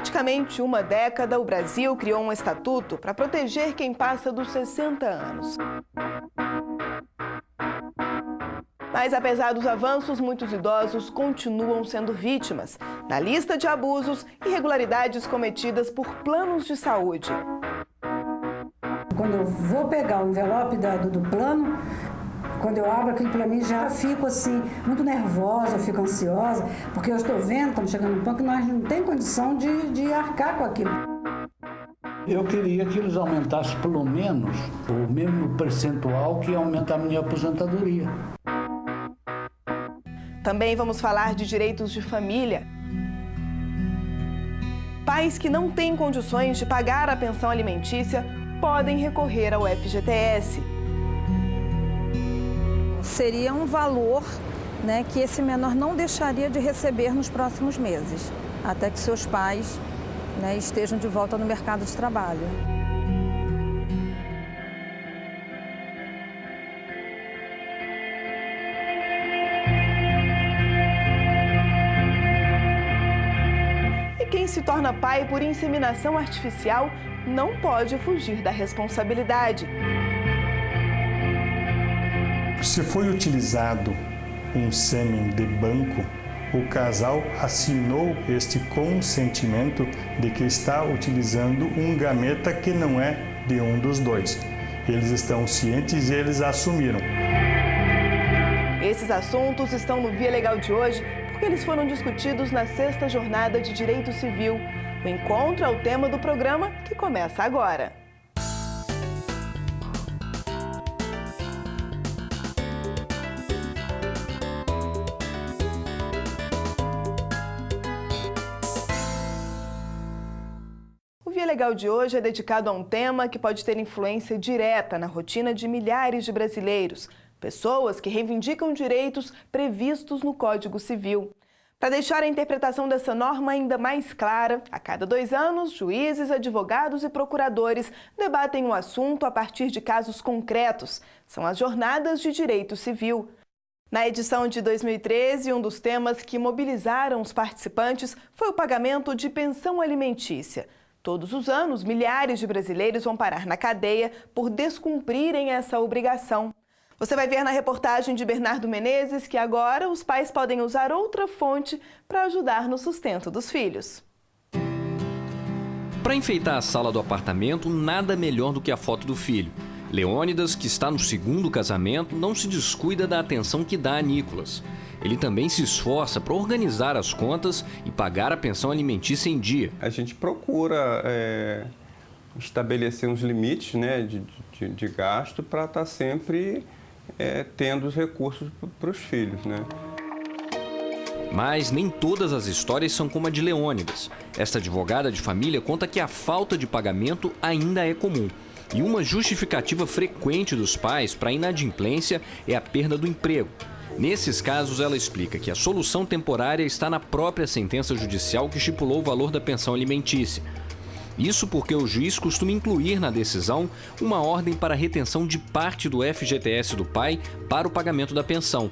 praticamente uma década, o Brasil criou um estatuto para proteger quem passa dos 60 anos. Mas, apesar dos avanços, muitos idosos continuam sendo vítimas na lista de abusos e irregularidades cometidas por planos de saúde. Quando eu vou pegar o envelope do plano, quando eu abro aquilo para mim, já fico assim, muito nervosa, eu fico ansiosa, porque eu estou vendo, estamos chegando num ponto que nós não temos condição de arcar com aquilo. Eu queria que eles aumentassem pelo menos o mesmo percentual que aumenta a minha aposentadoria. Também vamos falar de direitos de família. Pais que não têm condições de pagar a pensão alimentícia podem recorrer ao FGTS. Seria um valor, né, que esse menor não deixaria de receber nos próximos meses, até que seus pais, né, estejam de volta no mercado de trabalho. E quem se torna pai por inseminação artificial não pode fugir da responsabilidade. Se foi utilizado um sêmen de banco, o casal assinou este consentimento de que está utilizando um gameta que não é de um dos dois. Eles estão cientes e eles assumiram. Esses assuntos estão no Via Legal de hoje porque eles foram discutidos na 6ª Jornada de Direito Civil. O encontro é o tema do programa que começa agora. O Via Legal de hoje é dedicado a um tema que pode ter influência direta na rotina de milhares de brasileiros, pessoas que reivindicam direitos previstos no Código Civil. Para deixar a interpretação dessa norma ainda mais clara, a cada 2 anos, juízes, advogados e procuradores debatem o assunto a partir de casos concretos. São as Jornadas de Direito Civil. Na edição de 2013, um dos temas que mobilizaram os participantes foi o pagamento de pensão alimentícia. Todos os anos, milhares de brasileiros vão parar na cadeia por descumprirem essa obrigação. Você vai ver na reportagem de Bernardo Menezes que agora os pais podem usar outra fonte para ajudar no sustento dos filhos. Para enfeitar a sala do apartamento, nada melhor do que a foto do filho. Leônidas, que está no 2º casamento, não se descuida da atenção que dá a Nicolas. Ele também se esforça para organizar as contas e pagar a pensão alimentícia em dia. A gente procura estabelecer uns limites, né, de gasto para estar sempre tendo os recursos para os filhos, né? Mas nem todas as histórias são como a de Leônidas. Esta advogada de família conta que a falta de pagamento ainda é comum. E uma justificativa frequente dos pais para a inadimplência é a perda do emprego. Nesses casos, ela explica que a solução temporária está na própria sentença judicial que estipulou o valor da pensão alimentícia. Isso porque o juiz costuma incluir na decisão uma ordem para a retenção de parte do FGTS do pai para o pagamento da pensão.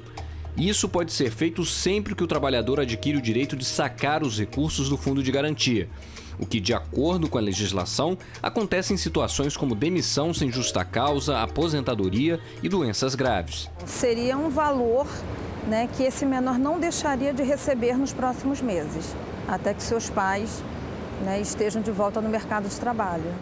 Isso pode ser feito sempre que o trabalhador adquire o direito de sacar os recursos do fundo de garantia, o que, de acordo com a legislação, acontece em situações como demissão sem justa causa, aposentadoria e doenças graves. Seria um valor, né, que esse menor não deixaria de receber nos próximos meses, até que seus pais, né, estejam de volta no mercado de trabalho.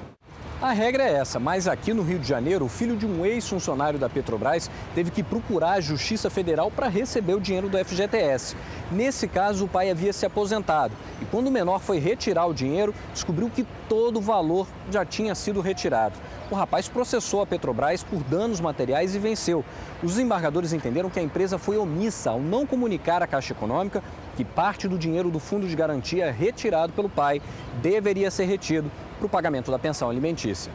A regra é essa, mas aqui no Rio de Janeiro, o filho de um ex-funcionário da Petrobras teve que procurar a Justiça Federal para receber o dinheiro do FGTS. Nesse caso, o pai havia se aposentado e quando o menor foi retirar o dinheiro, descobriu que todo o valor já tinha sido retirado. O rapaz processou a Petrobras por danos materiais e venceu. Os desembargadores entenderam que a empresa foi omissa ao não comunicar à Caixa Econômica que parte do dinheiro do fundo de garantia retirado pelo pai deveria ser retido para o pagamento da pensão alimentícia.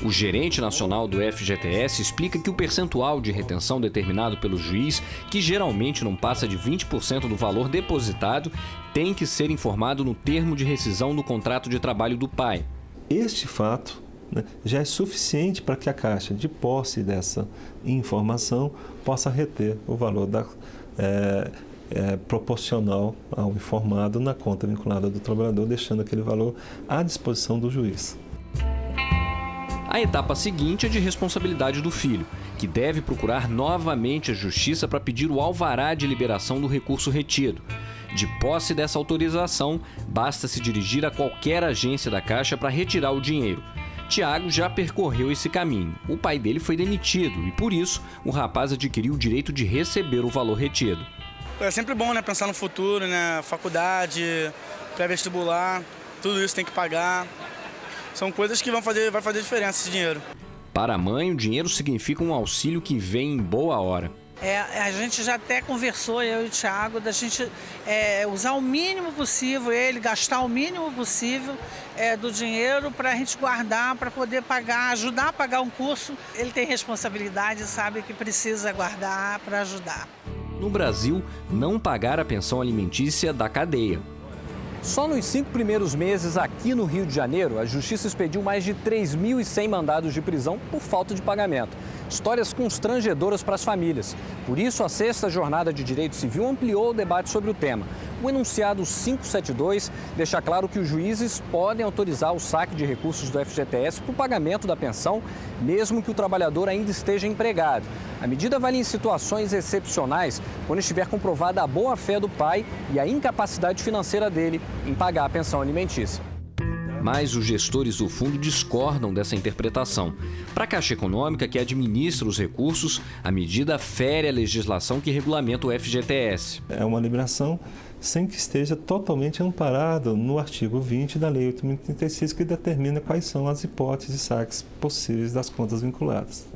O gerente nacional do FGTS explica que o percentual de retenção determinado pelo juiz, que geralmente não passa de 20% do valor depositado, tem que ser informado no termo de rescisão do contrato de trabalho do pai. Este fato, né, já é suficiente para que a Caixa, de posse dessa informação, possa reter o valor proporcional ao informado na conta vinculada do trabalhador, deixando aquele valor à disposição do juiz. A etapa seguinte é de responsabilidade do filho, que deve procurar novamente a Justiça para pedir o alvará de liberação do recurso retido. De posse dessa autorização, basta se dirigir a qualquer agência da Caixa para retirar o dinheiro. Tiago já percorreu esse caminho. O pai dele foi demitido e, por isso, o rapaz adquiriu o direito de receber o valor retido. É sempre bom, né, pensar no futuro, né, faculdade, pré-vestibular, tudo isso tem que pagar. São coisas que vai fazer diferença esse dinheiro. Para a mãe, o dinheiro significa um auxílio que vem em boa hora. A gente já até conversou, eu e o Thiago, da gente usar o mínimo possível, ele gastar o mínimo possível do dinheiro para a gente guardar, para poder pagar, ajudar a pagar um curso. Ele tem responsabilidade, sabe que precisa guardar para ajudar. No Brasil, não pagar a pensão alimentícia dá cadeia. Só nos 5 primeiros meses aqui no Rio de Janeiro, a Justiça expediu mais de 3.100 mandados de prisão por falta de pagamento. Histórias constrangedoras para as famílias. Por isso, a 6ª Jornada de Direito Civil ampliou o debate sobre o tema. O enunciado 572 deixa claro que os juízes podem autorizar o saque de recursos do FGTS para o pagamento da pensão, mesmo que o trabalhador ainda esteja empregado. A medida vale em situações excepcionais, quando estiver comprovada a boa-fé do pai e a incapacidade financeira dele em pagar a pensão alimentícia. Mas os gestores do fundo discordam dessa interpretação. Para a Caixa Econômica, que administra os recursos, a medida fere a legislação que regulamenta o FGTS. É uma liberação sem que esteja totalmente amparado no artigo 20 da Lei 8.036, que determina quais são as hipóteses de saques possíveis das contas vinculadas.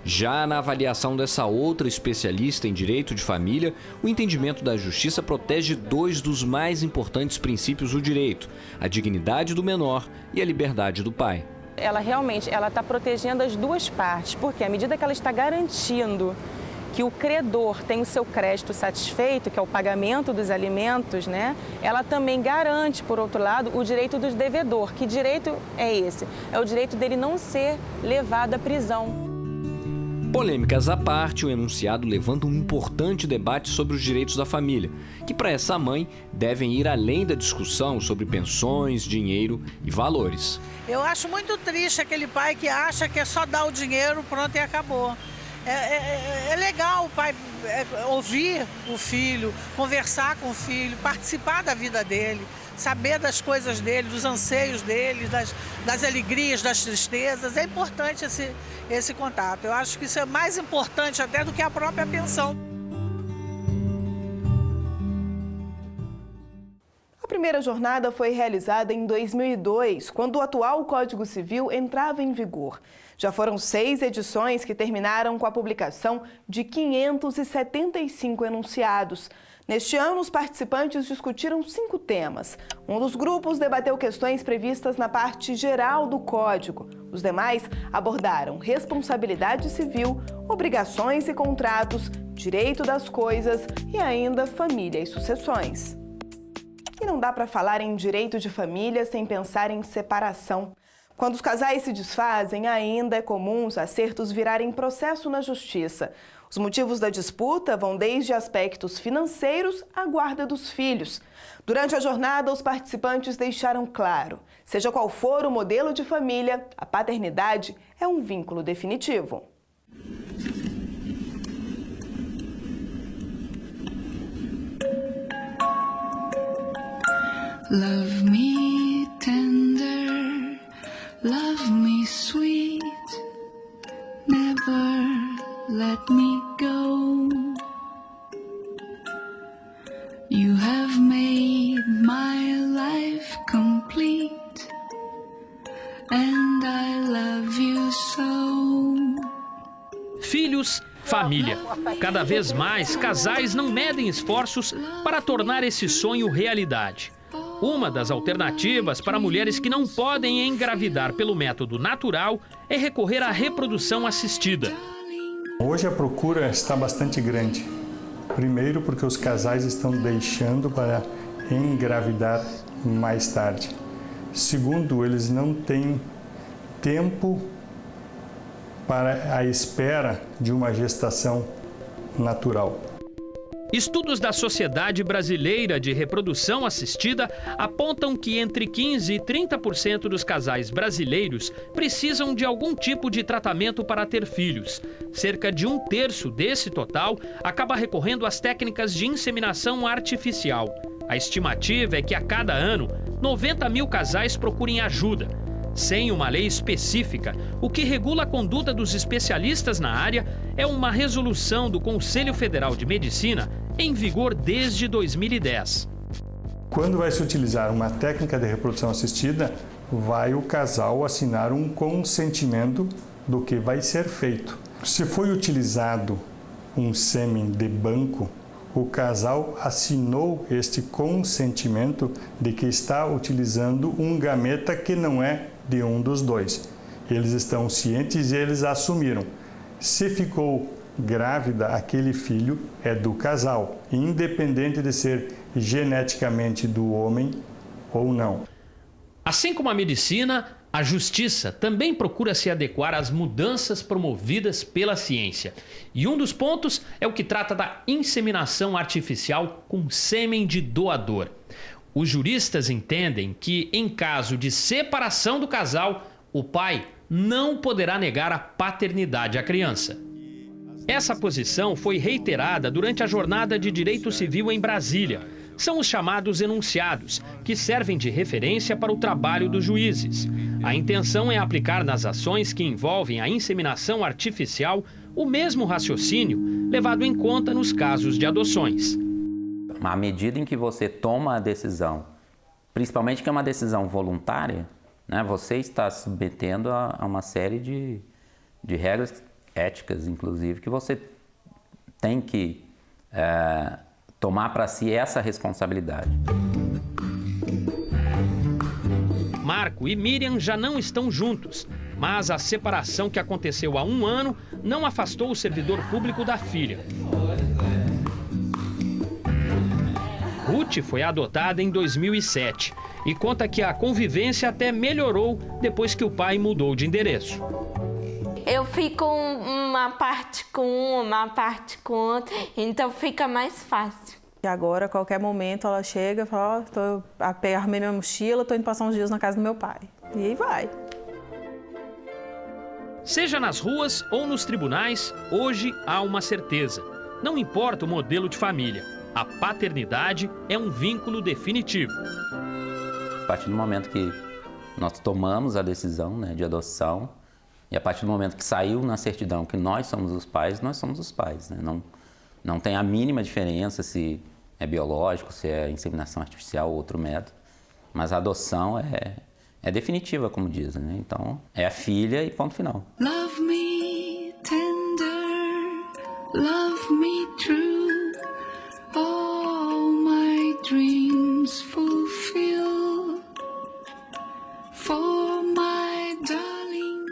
Já na avaliação dessa outra especialista em direito de família, o entendimento da Justiça protege 2 dos mais importantes princípios do direito: a dignidade do menor e a liberdade do pai. Ela realmente está protegendo as duas partes, porque à medida que ela está garantindo que o credor tem o seu crédito satisfeito, que é o pagamento dos alimentos, né? Ela também garante, por outro lado, o direito do devedor. Que direito é esse? É o direito dele não ser levado à prisão. Polêmicas à parte, o enunciado levanta um importante debate sobre os direitos da família, que para essa mãe devem ir além da discussão sobre pensões, dinheiro e valores. Eu acho muito triste aquele pai que acha que é só dar o dinheiro, pronto, e acabou. É legal o pai ouvir o filho, conversar com o filho, participar da vida dele, saber das coisas dele, dos anseios dele, das alegrias, das tristezas. É importante esse contato. Eu acho que isso é mais importante até do que a própria pensão. A primeira jornada foi realizada em 2002, quando o atual Código Civil entrava em vigor. Já foram 6 edições que terminaram com a publicação de 575 enunciados. Neste ano, os participantes discutiram 5 temas. Um dos grupos debateu questões previstas na parte geral do Código. Os demais abordaram responsabilidade civil, obrigações e contratos, direito das coisas e ainda família e sucessões. E não dá para falar em direito de família sem pensar em separação. Quando os casais se desfazem, ainda é comum os acertos virarem processo na justiça. Os motivos da disputa vão desde aspectos financeiros à guarda dos filhos. Durante a jornada, os participantes deixaram claro: seja qual for o modelo de família, a paternidade é um vínculo definitivo. Love me tender, love me sweet, never let me go. You have made my life complete, and I love you so. Filhos, família. Cada vez mais, casais não medem esforços para tornar esse sonho realidade. Uma das alternativas para mulheres que não podem engravidar pelo método natural é recorrer à reprodução assistida. Hoje a procura está bastante grande. Primeiro porque os casais estão deixando para engravidar mais tarde. Segundo, eles não têm tempo para a espera de uma gestação natural. Estudos da Sociedade Brasileira de Reprodução Assistida apontam que entre 15% e 30% dos casais brasileiros precisam de algum tipo de tratamento para ter filhos. Cerca de 1/3 desse total acaba recorrendo às técnicas de inseminação artificial. A estimativa é que a cada ano, 90 mil casais procurem ajuda. Sem uma lei específica, o que regula a conduta dos especialistas na área é uma resolução do Conselho Federal de Medicina em vigor desde 2010. Quando vai se utilizar uma técnica de reprodução assistida, vai o casal assinar um consentimento do que vai ser feito. Se foi utilizado um sêmen de banco, o casal assinou este consentimento de que está utilizando um gameta que não é de um dos dois. Eles estão cientes e eles assumiram. Se ficou grávida, aquele filho é do casal, independente de ser geneticamente do homem ou não. Assim como a medicina, a justiça também procura se adequar às mudanças promovidas pela ciência. E um dos pontos é o que trata da inseminação artificial com sêmen de doador. Os juristas entendem que, em caso de separação do casal, o pai não poderá negar a paternidade à criança. Essa posição foi reiterada durante a Jornada de Direito Civil em Brasília. São os chamados enunciados, que servem de referência para o trabalho dos juízes. A intenção é aplicar nas ações que envolvem a inseminação artificial o mesmo raciocínio levado em conta nos casos de adoções. À medida em que você toma a decisão, principalmente que é uma decisão voluntária, né, você está se submetendo a uma série de regras éticas, inclusive, que você tem que tomar para si essa responsabilidade. Marco e Miriam já não estão juntos, mas a separação que aconteceu há 1 ano não afastou o servidor público da filha. Ruth foi adotada em 2007 e conta que a convivência até melhorou depois que o pai mudou de endereço. Eu fico uma parte com um, uma parte com outra, então fica mais fácil. E agora, a qualquer momento, ela chega e fala, arrumei minha mochila, estou indo passar uns dias na casa do meu pai. E aí vai. Seja nas ruas ou nos tribunais, hoje há uma certeza. Não importa o modelo de família, a paternidade é um vínculo definitivo. A partir do momento que nós tomamos a decisão, né, de adoção, e a partir do momento que saiu na certidão que nós somos os pais, nós somos os pais. Né? Não tem a mínima diferença se é biológico, se é inseminação artificial ou outro método. Mas a adoção é definitiva, como dizem. Né? Então, é a filha e ponto final. Love me tender, love me true, all my dreams fulfill, for my darling.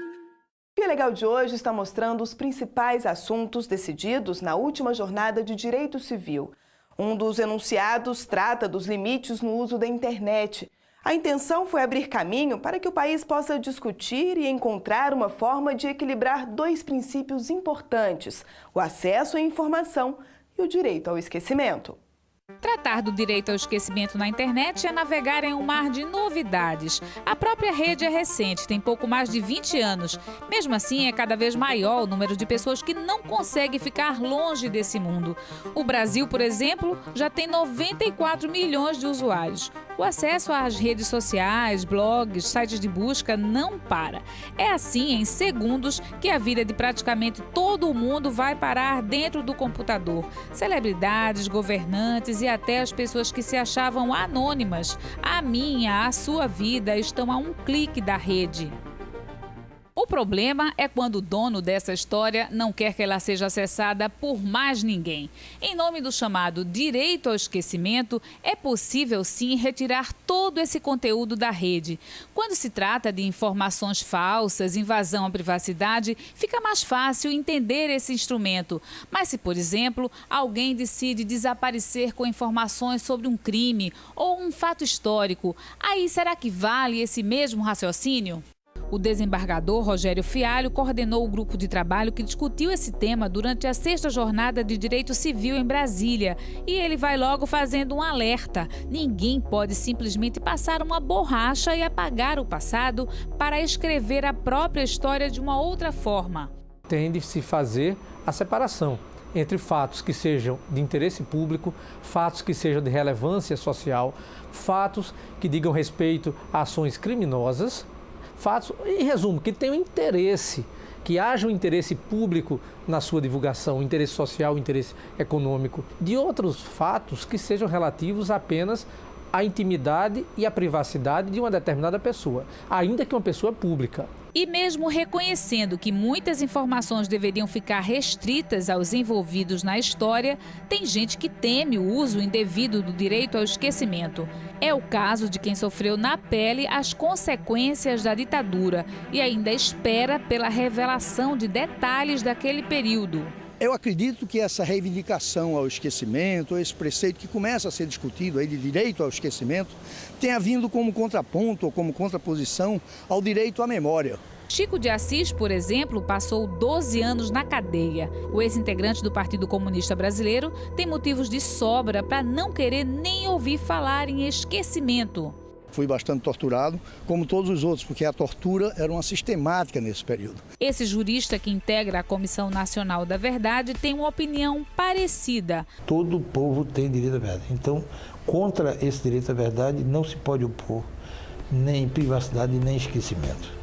O Via Legal de hoje está mostrando os principais assuntos decididos na última jornada de Direito Civil. Um dos enunciados trata dos limites no uso da internet. A intenção foi abrir caminho para que o país possa discutir e encontrar uma forma de equilibrar 2 princípios importantes: o acesso à informação e o direito ao esquecimento. Tratar do direito ao esquecimento na internet é navegar em um mar de novidades. A própria rede é recente, tem pouco mais de 20 anos. Mesmo assim, é cada vez maior o número de pessoas que não conseguem ficar longe desse mundo. O Brasil, por exemplo, já tem 94 milhões de usuários. O acesso às redes sociais, blogs, sites de busca não para. É assim, em segundos, que a vida de praticamente todo o mundo vai parar dentro do computador. Celebridades, governantes e até as pessoas que se achavam anônimas. A minha, a sua vida estão a um clique da rede. O problema é quando o dono dessa história não quer que ela seja acessada por mais ninguém. Em nome do chamado direito ao esquecimento, é possível sim retirar todo esse conteúdo da rede. Quando se trata de informações falsas, invasão à privacidade, fica mais fácil entender esse instrumento. Mas se, por exemplo, alguém decide desaparecer com informações sobre um crime ou um fato histórico, aí será que vale esse mesmo raciocínio? O desembargador Rogério Fialho coordenou o grupo de trabalho que discutiu esse tema durante a 6ª Jornada de Direito Civil em Brasília. E ele vai logo fazendo um alerta. Ninguém pode simplesmente passar uma borracha e apagar o passado para escrever a própria história de uma outra forma. Tem de se fazer a separação entre fatos que sejam de interesse público, fatos que sejam de relevância social, fatos que digam respeito a ações criminosas, fatos, em resumo, que tenham interesse, que haja um interesse público na sua divulgação, interesse social, interesse econômico, de outros fatos que sejam relativos apenas à intimidade e à privacidade de uma determinada pessoa, ainda que uma pessoa pública. E mesmo reconhecendo que muitas informações deveriam ficar restritas aos envolvidos na história, tem gente que teme o uso indevido do direito ao esquecimento. É o caso de quem sofreu na pele as consequências da ditadura e ainda espera pela revelação de detalhes daquele período. Eu acredito que essa reivindicação ao esquecimento, esse preceito que começa a ser discutido aí de direito ao esquecimento, tenha vindo como contraponto ou como contraposição ao direito à memória. Chico de Assis, por exemplo, passou 12 anos na cadeia. O ex-integrante do Partido Comunista Brasileiro tem motivos de sobra para não querer nem ouvir falar em esquecimento. Fui bastante torturado, como todos os outros, porque a tortura era uma sistemática nesse período. Esse jurista que integra a Comissão Nacional da Verdade tem uma opinião parecida. Todo povo tem direito à verdade. Então, contra esse direito à verdade, não se pode opor nem privacidade nem esquecimento.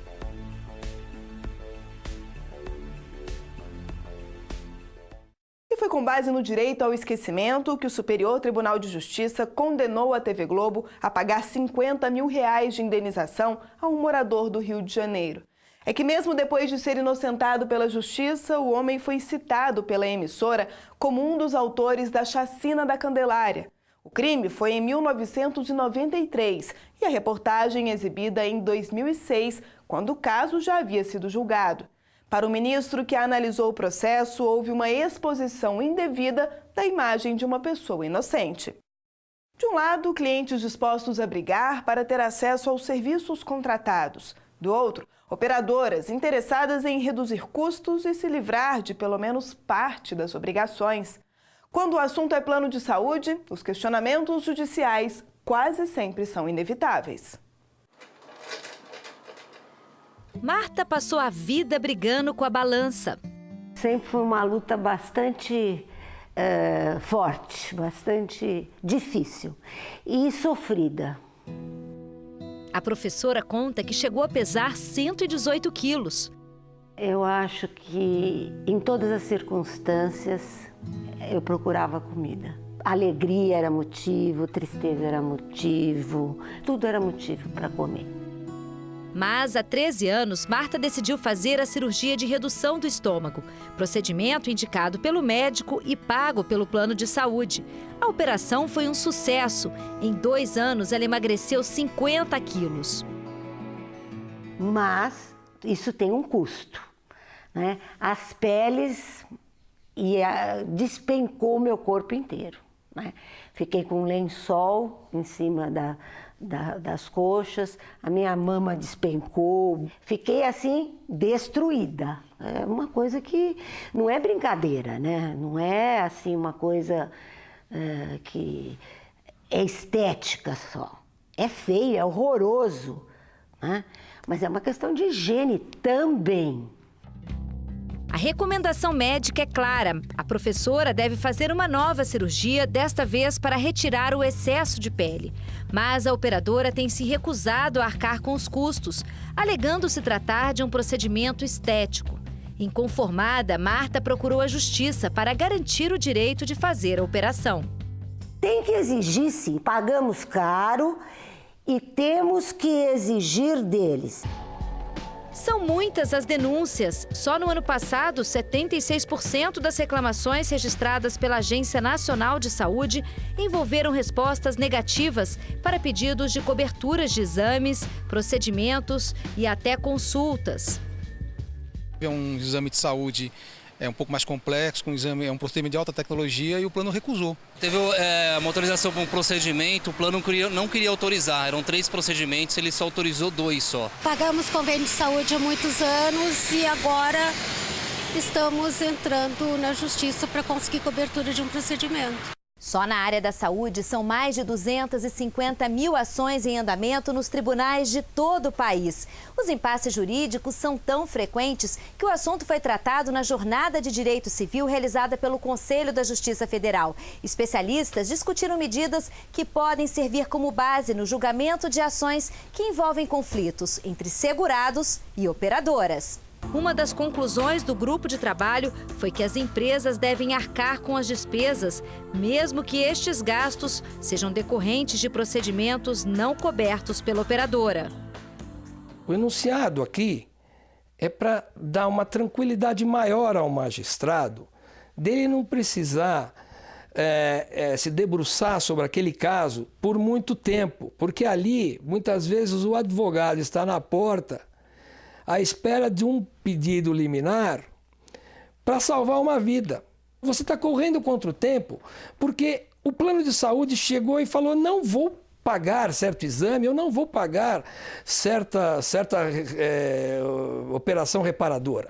E foi com base no direito ao esquecimento que o Superior Tribunal de Justiça condenou a TV Globo a pagar R$50 mil de indenização a um morador do Rio de Janeiro. É que mesmo depois de ser inocentado pela Justiça, o homem foi citado pela emissora como um dos autores da Chacina da Candelária. O crime foi em 1993 e a reportagem exibida em 2006, quando o caso já havia sido julgado. Para o ministro que analisou o processo, houve uma exposição indevida da imagem de uma pessoa inocente. De um lado, clientes dispostos a brigar para ter acesso aos serviços contratados. Do outro, operadoras interessadas em reduzir custos e se livrar de pelo menos parte das obrigações. Quando o assunto é plano de saúde, os questionamentos judiciais quase sempre são inevitáveis. Marta passou a vida brigando com a balança. Sempre foi uma luta bastante forte, bastante difícil e sofrida. A professora conta que chegou a pesar 118 quilos. Eu acho que em todas as circunstâncias eu procurava comida. Alegria era motivo, tristeza era motivo, tudo era motivo para comer. Mas, há 13 anos, Marta decidiu fazer a cirurgia de redução do estômago, procedimento indicado pelo médico e pago pelo plano de saúde. A operação foi um sucesso. Em 2 anos, ela emagreceu 50 quilos. Mas isso tem um custo, né? As peles despencou o meu corpo inteiro, né? Fiquei com um lençol em cima das coxas, a minha mama despencou, fiquei assim destruída. É uma coisa que não é brincadeira, né? Não é assim uma coisa que é estética só. É feio, é horroroso, né? Mas é uma questão de higiene também. A recomendação médica é clara. A professora deve fazer uma nova cirurgia, desta vez para retirar o excesso de pele. Mas a operadora tem se recusado a arcar com os custos, alegando se tratar de um procedimento estético. Inconformada, Marta procurou a justiça para garantir o direito de fazer a operação. Tem que exigir, sim. Pagamos caro e temos que exigir deles. São muitas as denúncias. Só no ano passado, 76% das reclamações registradas pela Agência Nacional de Saúde envolveram respostas negativas para pedidos de coberturas de exames, procedimentos e até consultas. Um exame de saúde é um pouco mais complexo, com exame, é um procedimento de alta tecnologia e o plano recusou. Teve uma autorização para um procedimento, o plano não queria autorizar, eram 3 procedimentos, ele só autorizou 2 só. Pagamos convênio de saúde há muitos anos e agora estamos entrando na justiça para conseguir cobertura de um procedimento. Só na área da saúde são mais de 250 mil ações em andamento nos tribunais de todo o país. Os impasses jurídicos são tão frequentes que o assunto foi tratado na Jornada de Direito Civil realizada pelo Conselho da Justiça Federal. Especialistas discutiram medidas que podem servir como base no julgamento de ações que envolvem conflitos entre segurados e operadoras. Uma das conclusões do grupo de trabalho foi que as empresas devem arcar com as despesas, mesmo que estes gastos sejam decorrentes de procedimentos não cobertos pela operadora. O enunciado aqui é para dar uma tranquilidade maior ao magistrado, dele não precisar se debruçar sobre aquele caso por muito tempo, porque ali, muitas vezes, o advogado está na porta à espera de um pedido liminar para salvar uma vida. Você está correndo contra o tempo porque o plano de saúde chegou e falou: não vou pagar certo exame, eu não vou pagar certa operação reparadora.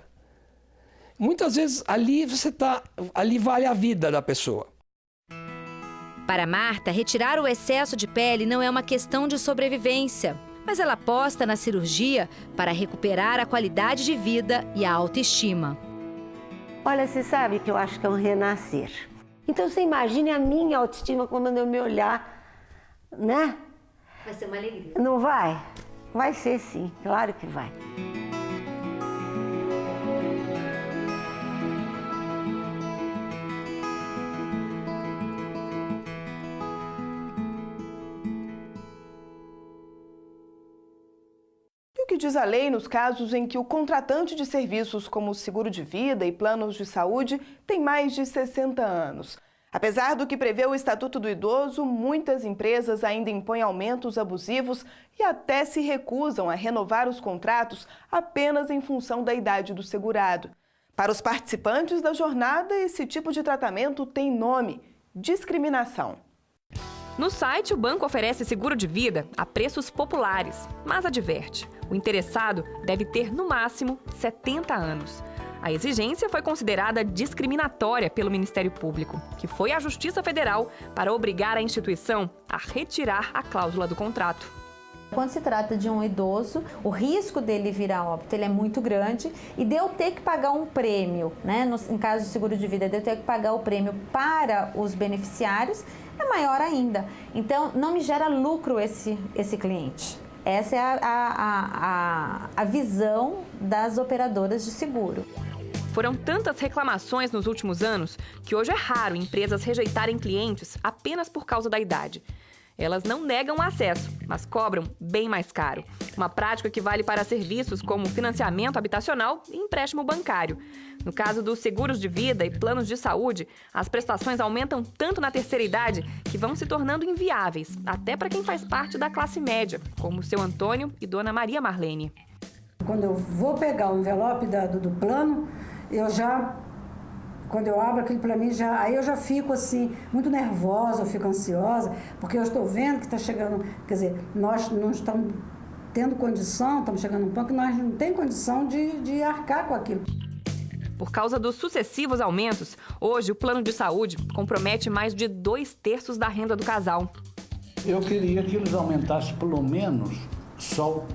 Muitas vezes ali vale a vida da pessoa. Para Marta, retirar o excesso de pele não é uma questão de sobrevivência. Mas ela aposta na cirurgia para recuperar a qualidade de vida e a autoestima. Olha, você sabe que eu acho que é um renascer. Então você imagine a minha autoestima quando eu me olhar, né? Vai ser uma alegria. Não vai? Vai ser sim, claro que vai. O que diz a lei nos casos em que o contratante de serviços como seguro de vida e planos de saúde tem mais de 60 anos? Apesar do que prevê o Estatuto do Idoso, muitas empresas ainda impõem aumentos abusivos e até se recusam a renovar os contratos apenas em função da idade do segurado. Para os participantes da jornada, esse tipo de tratamento tem nome: discriminação. No site, o banco oferece seguro de vida a preços populares, mas adverte: o interessado deve ter, no máximo, 70 anos. A exigência foi considerada discriminatória pelo Ministério Público, que foi à Justiça Federal para obrigar a instituição a retirar a cláusula do contrato. Quando se trata de um idoso, o risco dele vir a óbito ele é muito grande e de eu ter que pagar um prêmio, né? Em caso de seguro de vida, de eu ter que pagar o prêmio para os beneficiários, é maior ainda. Então, não me gera lucro esse cliente. Essa é a visão das operadoras de seguro. Foram tantas reclamações nos últimos anos que hoje é raro empresas rejeitarem clientes apenas por causa da idade. Elas não negam o acesso, mas cobram bem mais caro. Uma prática que vale para serviços como financiamento habitacional e empréstimo bancário. No caso dos seguros de vida e planos de saúde, as prestações aumentam tanto na terceira idade que vão se tornando inviáveis, até para quem faz parte da classe média, como o seu Antônio e Dona Maria Marlene. Quando eu vou pegar o envelope do plano, quando eu abro aquilo para mim, aí eu já fico assim, muito nervosa, eu fico ansiosa, porque eu estou vendo que está chegando, quer dizer, nós não estamos tendo condição, estamos chegando a um ponto que nós não temos condição de arcar com aquilo. Por causa dos sucessivos aumentos, hoje o plano de saúde compromete mais de 2/3 da renda do casal. Eu queria que eles aumentassem pelo menos só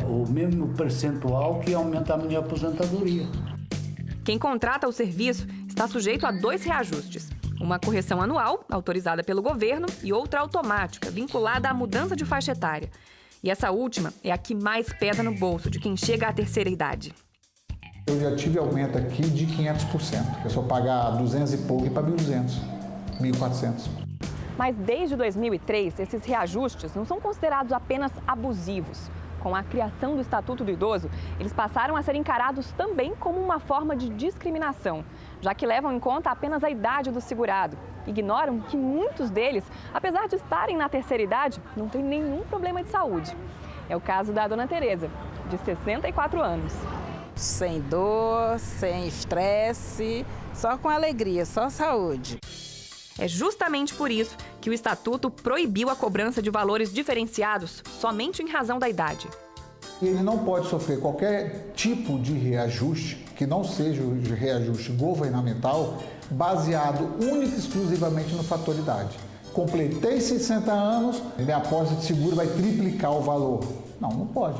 o mesmo percentual que aumenta a minha aposentadoria. Quem contrata o serviço está sujeito a 2 reajustes. Uma correção anual, autorizada pelo governo, e outra automática, vinculada à mudança de faixa etária. E essa última é a que mais pesa no bolso de quem chega à terceira idade. Eu já tive aumento aqui de 500%, que é só pagar 200 e pouco e para 1.200, 1.400. Mas desde 2003, esses reajustes não são considerados apenas abusivos. Com a criação do Estatuto do Idoso, eles passaram a ser encarados também como uma forma de discriminação, já que levam em conta apenas a idade do segurado. Ignoram que muitos deles, apesar de estarem na terceira idade, não têm nenhum problema de saúde. É o caso da Dona Tereza, de 64 anos. sem dor, sem estresse, só com alegria, só saúde. É justamente por isso que o Estatuto proibiu a cobrança de valores diferenciados somente em razão da idade. Ele não pode sofrer qualquer tipo de reajuste, que não seja o reajuste governamental, baseado única e exclusivamente no fator idade. Completei 60 anos, minha apólice de seguro vai triplicar o valor. Não pode.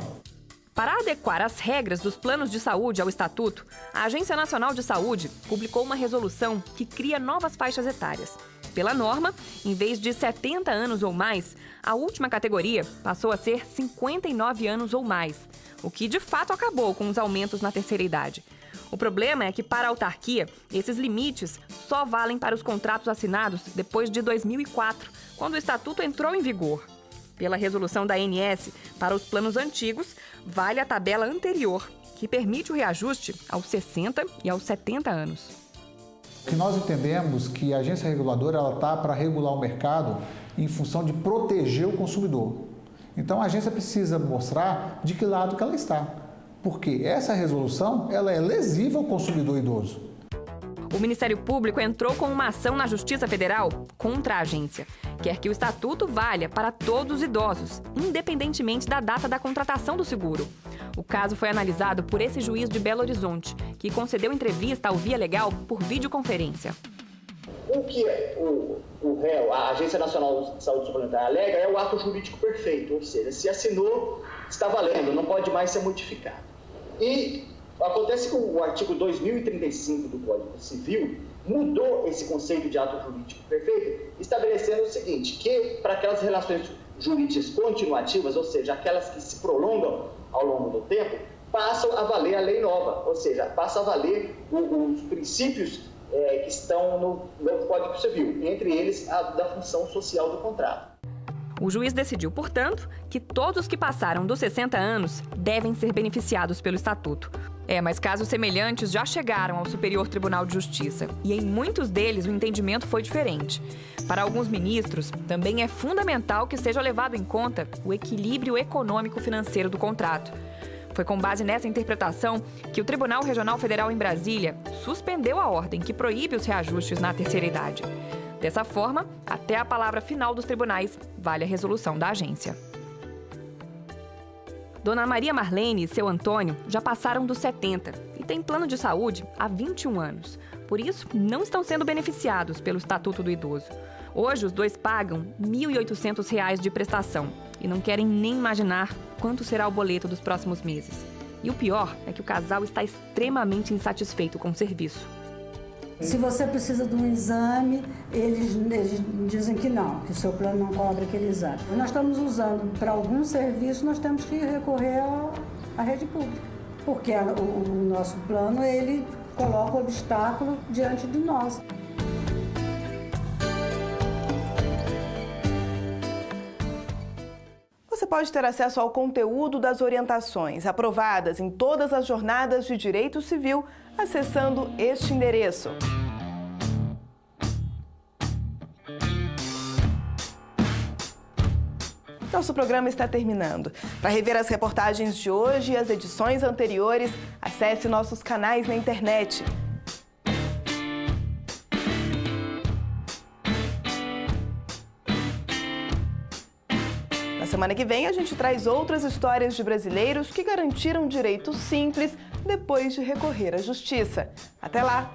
Para adequar as regras dos planos de saúde ao Estatuto, a Agência Nacional de Saúde publicou uma resolução que cria novas faixas etárias. Pela norma, em vez de 70 anos ou mais, a última categoria passou a ser 59 anos ou mais, o que de fato acabou com os aumentos na terceira idade. O problema é que, para a autarquia, esses limites só valem para os contratos assinados depois de 2004, quando o Estatuto entrou em vigor. Pela resolução da ANS, para os planos antigos, vale a tabela anterior, que permite o reajuste aos 60 e aos 70 anos. O que nós entendemos que a agência reguladora está para regular o mercado em função de proteger o consumidor. Então a agência precisa mostrar de que lado que ela está, porque essa resolução ela é lesiva ao consumidor idoso. O Ministério Público entrou com uma ação na Justiça Federal contra a agência. Quer que o Estatuto valha para todos os idosos, independentemente da data da contratação do seguro. O caso foi analisado por esse juiz de Belo Horizonte, que concedeu entrevista ao Via Legal por videoconferência. O que o réu, a Agência Nacional de Saúde Suplementar alega é o ato jurídico perfeito, ou seja, se assinou, está valendo, não pode mais ser modificado. E acontece que o artigo 2035 do Código Civil mudou esse conceito de ato jurídico perfeito, estabelecendo o seguinte, que para aquelas relações jurídicas continuativas, ou seja, aquelas que se prolongam ao longo do tempo, passam a valer a lei nova, ou seja, passam a valer os princípios que estão no Código Civil, entre eles a da função social do contrato. O juiz decidiu, portanto, que todos que passaram dos 60 anos devem ser beneficiados pelo Estatuto. Mas casos semelhantes já chegaram ao Superior Tribunal de Justiça e em muitos deles o entendimento foi diferente. Para alguns ministros, também é fundamental que seja levado em conta o equilíbrio econômico-financeiro do contrato. Foi com base nessa interpretação que o Tribunal Regional Federal em Brasília suspendeu a ordem que proíbe os reajustes na terceira idade. Dessa forma, até a palavra final dos tribunais vale a resolução da agência. Dona Maria Marlene e seu Antônio já passaram dos 70 e têm plano de saúde há 21 anos. Por isso, não estão sendo beneficiados pelo Estatuto do Idoso. Hoje, os dois pagam R$ 1.800 de prestação e não querem nem imaginar quanto será o boleto dos próximos meses. E o pior é que o casal está extremamente insatisfeito com o serviço. Se você precisa de um exame, eles dizem que não, que o seu plano não cobre aquele exame. Nós estamos usando, para algum serviço, nós temos que recorrer à rede pública, porque o nosso plano, ele coloca o obstáculo diante de nós. Você pode ter acesso ao conteúdo das orientações aprovadas em todas as jornadas de direito civil acessando este endereço. Nosso programa está terminando. Para rever as reportagens de hoje e as edições anteriores, acesse nossos canais na internet. Na semana que vem, a gente traz outras histórias de brasileiros que garantiram direitos simples depois de recorrer à justiça. Até lá!